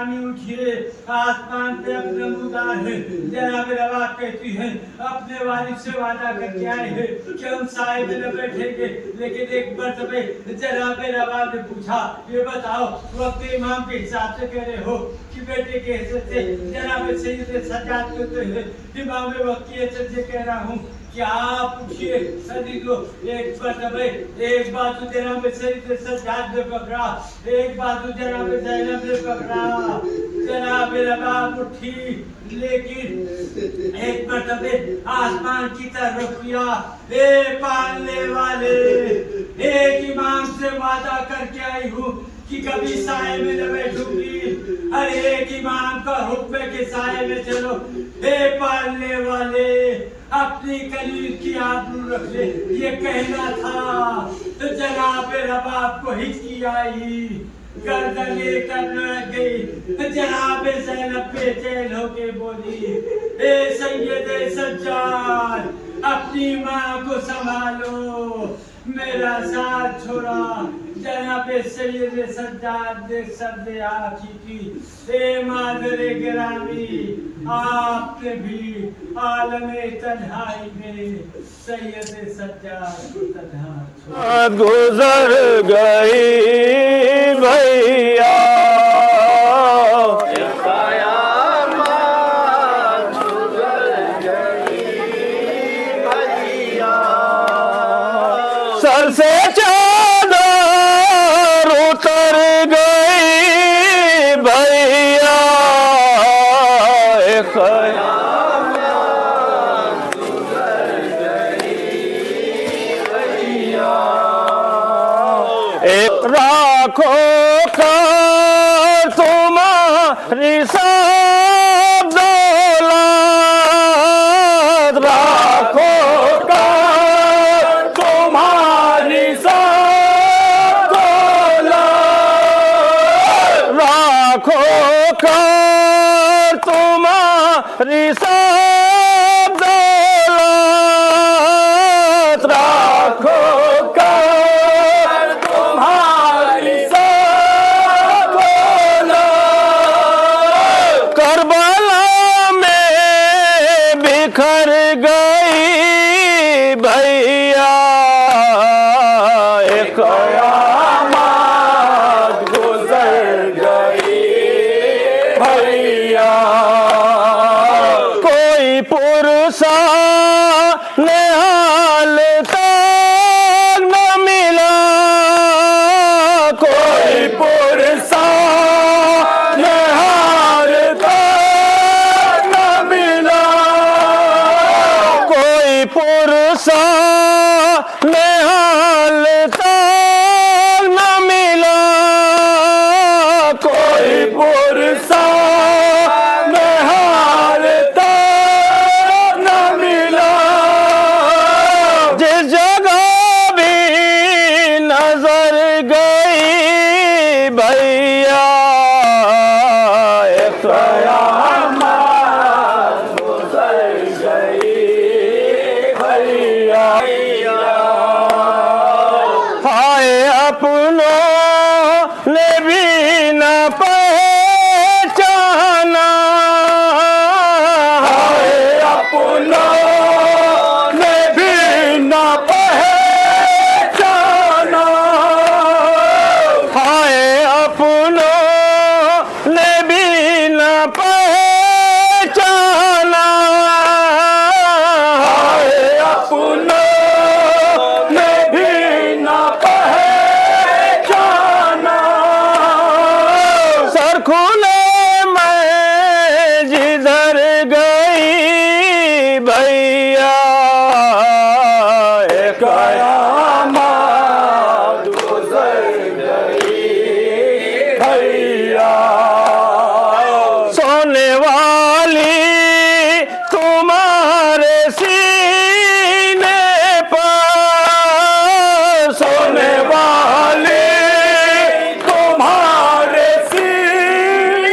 गिरामी उठिए, आसमान पे अपना मुदार है। जनाब रवाब कहती है अपने वालिद से वादा करके आए हैं कि हम साए में न बैठेंगे, लेकिन एक मरतबे जनाब रवाब ने पूछा, ये बताओ वक्त इमाम के हिसाब से कह रहे हो कि बेटे के हैसियत से जनाब सैयद सज्जाद कहते हैं इमाम वक्त की हैसियत से कह रहा हूँ कि आप पूछिए सदी को एक मरतबे एक बाजू जनाब सैयद सज्जाद ने पकड़ा, एक बाजू जनाब ज़ैनब ने पकड़ा। जनाब रबाब उठी, लेकिन एक मरतबे आसमान की तरफ किया, ए पालने वाले, एक इमाम से वादा करके आई हूँ कि कभी साए में न बैठूंगी, हर एक इमाम का हुक्म के साए में चलो। हे पालने वाले, अपनी कलील की आबरू रख ले, ये कहना था तो जनाब रबाब को हिचकी आई, गर्दन लेकर लग गई। जनाब ज़ैनब बेचैन होके बोली, ए सैयद सज्जाद, अपनी माँ को संभालो, मेरा साथ छोड़ा। जनाब सैयद सज्जाद ने सर्दे आँखी की, ए मादरे गिरामी, आपने भी आलमे तन्हाई में सैयद सज्जाद को तन्हा छोड़ा। गुजर गई भैया, सर से चादर उतर गई भैया, एक राखो का तुम्हारी सब दौलत, राखो का तुम्हारी सब दौलत, राखो का तुम्हारी सब दौलत, राखो का बिखर गई भैया, एक कयामत गुजर गई भैया, कोई पुरसा निहाल तक न मिला, कोई पुरसा निहाल तक न मिला, पुरसा निहाल तक न मिला, कोई पुरसा निहाल तक न मिला, जिस जगह भी नजर गई भैया, एक कयामत गुजर गई हाय, अपनों ने भी न पहचाना, हाय अपनों ने भी न पहचाना, हाय अपनों ने भी न पहचाना, हाय अपनों खुले मैं जिधर गई भैया, एक कयामत गुजर गई भैया, सोने वाली तुम्हारे सीने पर, सोने वाली तुम्हारे सीने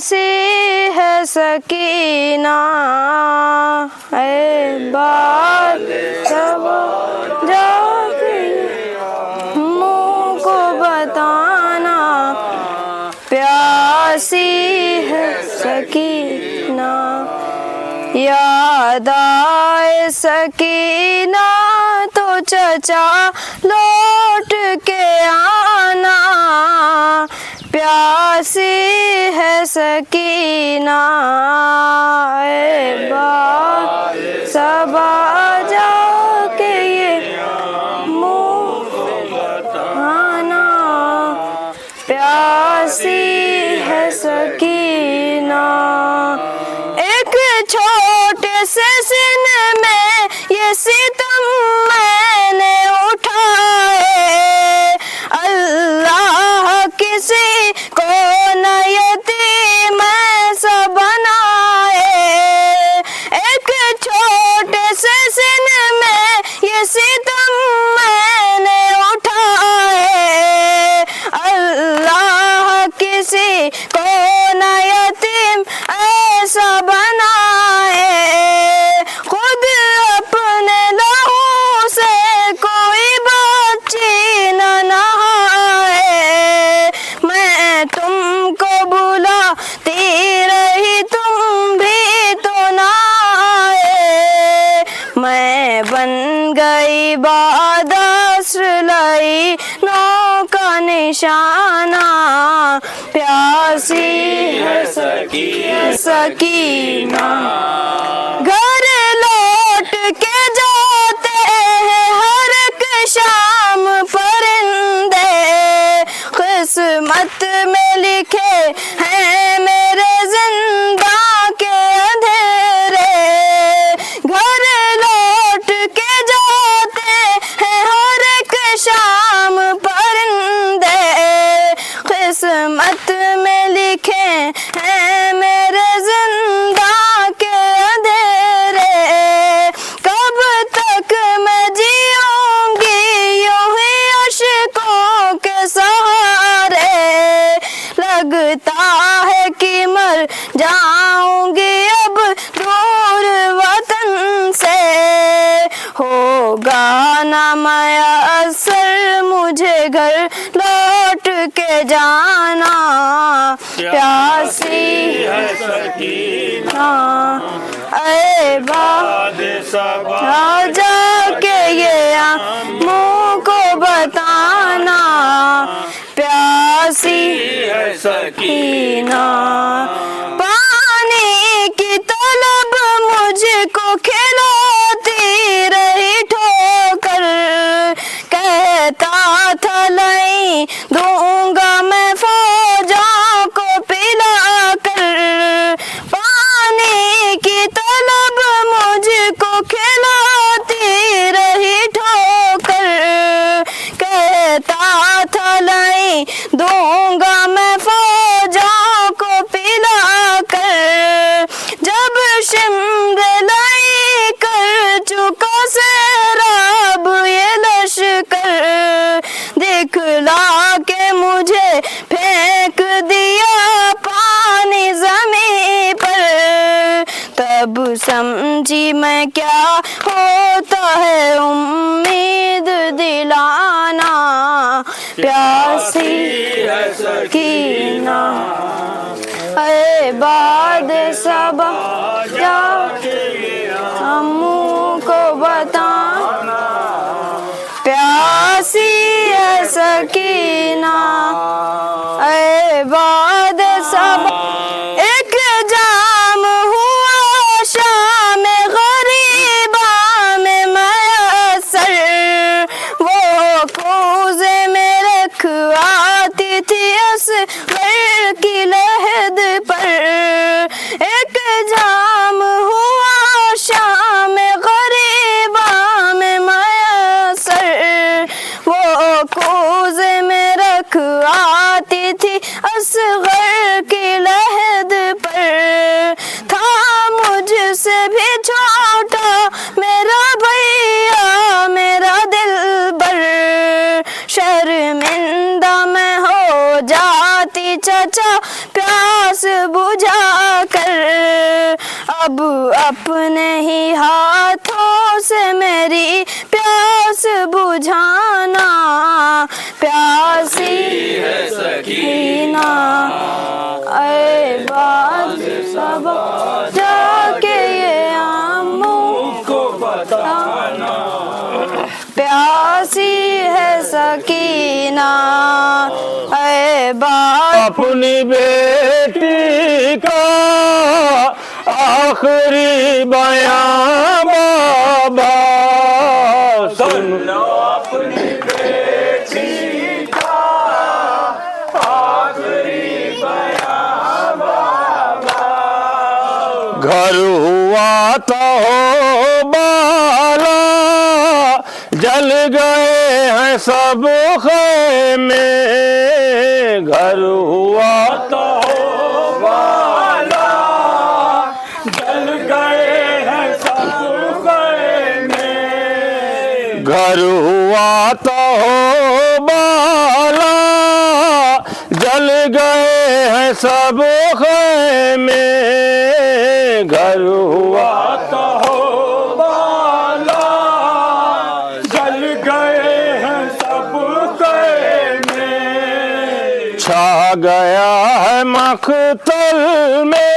प्यासी है सकीना, ऐ बात सब जाके मुँह को बताना। प्यासी है सकीना, याद आए सकीना तो चचा लौट के आना। प्यासी है सकीना, ऐ बात सब जाके ये मुँह बताना। प्यासी है सकीना, एक छोटे से सिन में ये सितम मैंने उठाए। अल्लाह किसी को न यतीम ऐसा बनाए। एक छोटे से सिन में ये सितम मैंने उठाए। अल्लाह किसी को न यतीम ऐसा बनाए। खुद अपने लहू से कोई बच्ची न नहाए। मैं तुमको बुलाती रही तुम भी तो न आए। मैं बन गई बादस्र लई नौका निशाना। प्यासी है सकीना, घर लौट के जाते हैं हर एक शाम परिंदे। किस्मत में लिखे हैं मेरे जिंदा के अंधेरे। घर लौट के जाते हैं हर एक शाम परिंदे। किस्मत में लिखे हैं मेरे जिंदा के अंधेरे। कब तक मैं जीऊंगी यूं ही अश्कों के सहारे। लगता है कि मर जाऊंगी अब दूर वतन से। होगा ना मयस्सर मुझे घर लौट के जाना। प्यासी है सकीना, ऐ बात जाके ये मुँह को बताना। प्यासी है सकीना, पानी की तलब मुझको खिलाती रही ठोकर। कहता था नहीं दूंगा मैं फौजा को पिला कर। पानी की तलब मुझको खिलाती रही ठोकर। कहता था नहीं दूंगा मैं फौजा को पिला कर। जब शिमरे लाई कर चुका सैराब ये लश्कर। दिखला के मुझे फेंक दिया पानी ज़मीं पर। तब समझी मैं क्या होता है उम्मीद दिलाना। प्यासी है सकीना, ऐ बाद सब जाके मुँह को बताना। प्यासी है सकीना, ऐ बाद सब। एक जाम हुआ शाम गरीबा में मयस्सर। वो कोज़े में रखवाती थी असग़र की लहद पर। एक जाम हुआ शाम गरीबा में मयस्सर। वो कोज़े में रखवाती थी असग़र की लहद पर। था मुझसे भी छोटा मेरा भैया मेरा दिलबर। शर्मिंदा मैं हो जा नाती चचा प्यास बुझा कर, अब अपने ही हाथों से मेरी प्यास बुझाना, प्यासी है सकीना ऐ बात सब जाके ये आमू को बताना, प्यासी है सकीना ऐ बात अपनी बेटी का आखिरी बयां बाबा सुन लो, अपनी बेटी का आखिरी बयां बाबा। घर हुआ तो हो बाला, जल गए हैं सब खेमे, घर हुआ तो हो बाला, जल गए हैं सब खेमे, घर हुआ तो हो बाला, जल गए हैं सब खेमे, घर हुआ तो हो बाला, जल गए हैं सब खेमे। छा गया है मख्तल में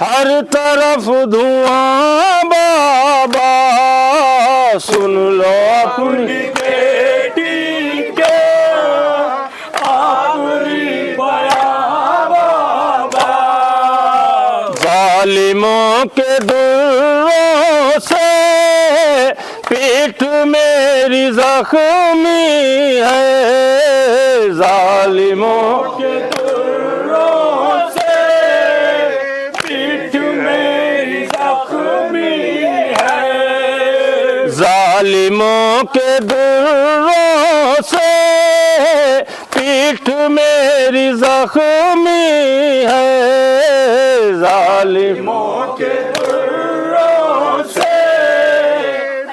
हर तरफ धुआं बाबा, सुन लो अपनी बेटी के आखिरी बयां बाबा। जालिमों के दुर्रों से पीठ मेरी जख्मी है, जालिमों के दुर्रों से पीठ मेरी जख्मी है, जालिमों के दुर्रों से पीठ मेरी जख्मी है, जालिमों के दुर्रों से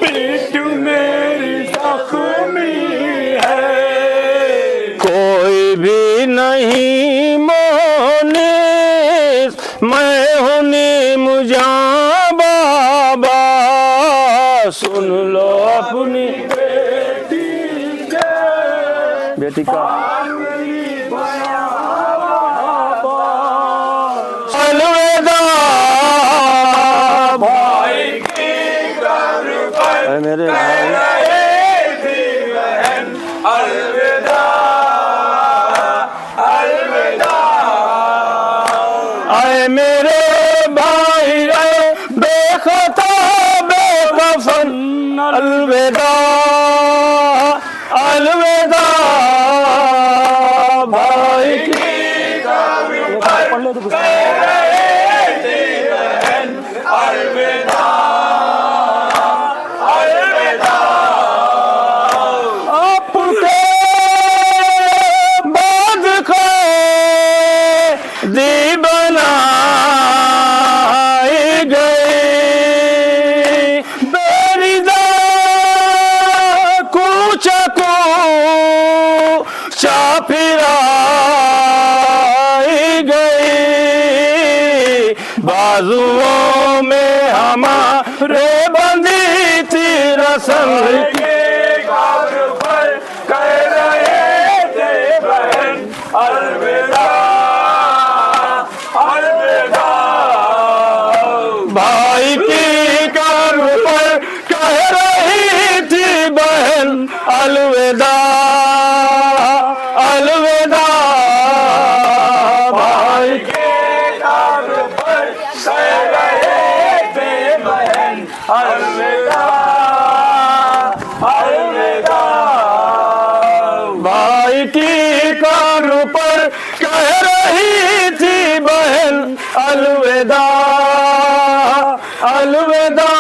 पीठ मेरी जख्मी है। कोई भी नहीं मोनिस, मैं हूँ मुझा बाबा, सुन लो अपनी बेटी का अलविदा भाई की घर पर मेरे अलविदा अलविदा, आए मेरे भाई आए बेखता बेवफन, अलविदा अलविदा भाई की घर पर अलविदा अलविदा। आपके बाद दी बनाई गई, बेरिदा कूचा को चापिराई गई, बाजुओं में हमारे बंदी थी रस्म के घर पर, कह रहे थे बहन अलविदा अलविदा, भाई की घर पर कह रही थी बहन अलविदा अलविदा, भाई के घर पर कह रहे थे बहन अलविदा अलविदा, भाई की घर पर कह रही थी बहन अलविदा अलविदा।